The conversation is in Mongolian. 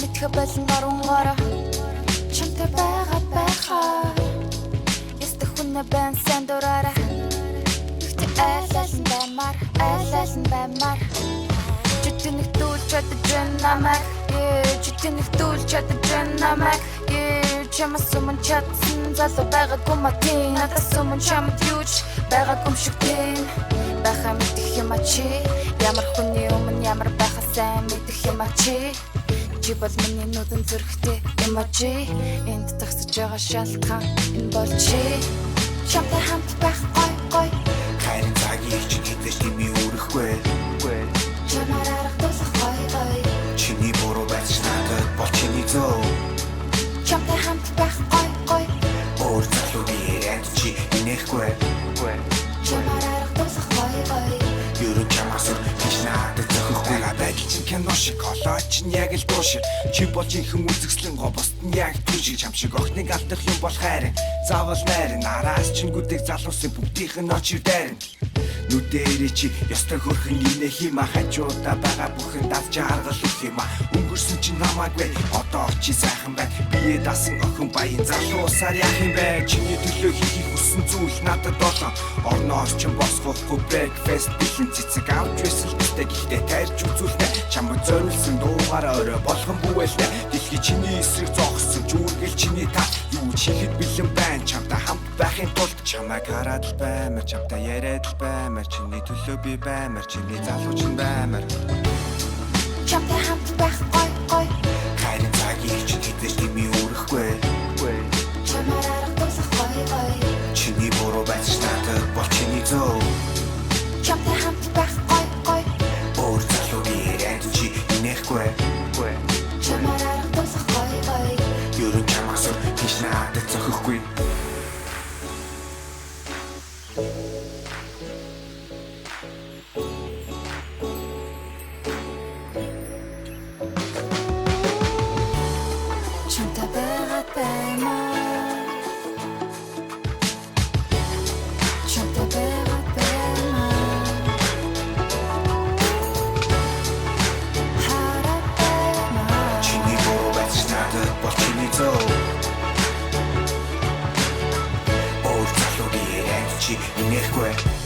мэдхэ болон оронгороо чамтай байгаа ястах хүнэ бэн сан дураараа ихтэй айлалан баймар чөтөнөх дүүлж чадж намайг чөтөнөх дүүлж чадж намайг чамаас өмнө чадсан залуу байгаагүй матин надаас өмнө чамд юуч байгаагүй шиг тийм байхаа мэдэх юм а чи ямар хүний өмнө ямар байхаа сайн мэдэх юм а чи чи бол миний нүдэн зүрхтэй эможи энд тагсаж байгаа шалтгаан энэ бол чи чамтай хамт байх гой хайрын цагийг чи хэдэж дими өрөхгүй чамаар арга тусах гой чиний буруу байж надад бол чиний зөө чамтай хамт байх гой өөр залуу бирэнд чи инехгүй чамаар арга тусах гой ерөн чамаас гэж надад зохихгүй байж чинь кино шиг колоч яг л дуушир чи бол жинхэнэ үзэсгэлэн го босд нь яг түшиг чам шиг охиныг алдах юм бол хайр заавал найр нараас чингүүдийг залуусан бүгдийнх нь очир дайрна нүдэрээ чи ёстой хөрхөн инех юм хажуудаа байгаа бүхэн давж харгал их юм өнгөрсөн чи намайг одоо чи сайхан бай бие дасан охин баян залуусаар яах юм бэ чиний төлөө хийх хүссэн зүйл надад болоо орноор ч босгохгүй breakfast бэлэн цэцэг авч байсан л гэдэг ихтэй тайрч үзүүлнэ чамд зориулсан дуугаараа орой болгон бүвэлнэ дэлхий чиний эсрэг зогссон жүргэл чиний та юу хийхэд бэлэн байна чамтай хамт байхын тулд чамайг хараад л баймар чамтай яриад л баймар чиний төлөө би баймар чиний залуу чин баймар чамтай хамт байх гой хайрын цагийг чи хэдэж дими өрөхгүй чамаар арга тусах гой чиний буруу байж надад бол чиний зөө чамтай хамт байх гой өөр залуу бирэнд чи инехгүй чамаар арга тусах гой ерөн чамаас гэж надад зохихгүй чамтай байгаа баймар чамтай байгаа баймар хараад баймар чиний буруу байж надад бол чиний зөө өөр залуу бирэнд чи инехгүй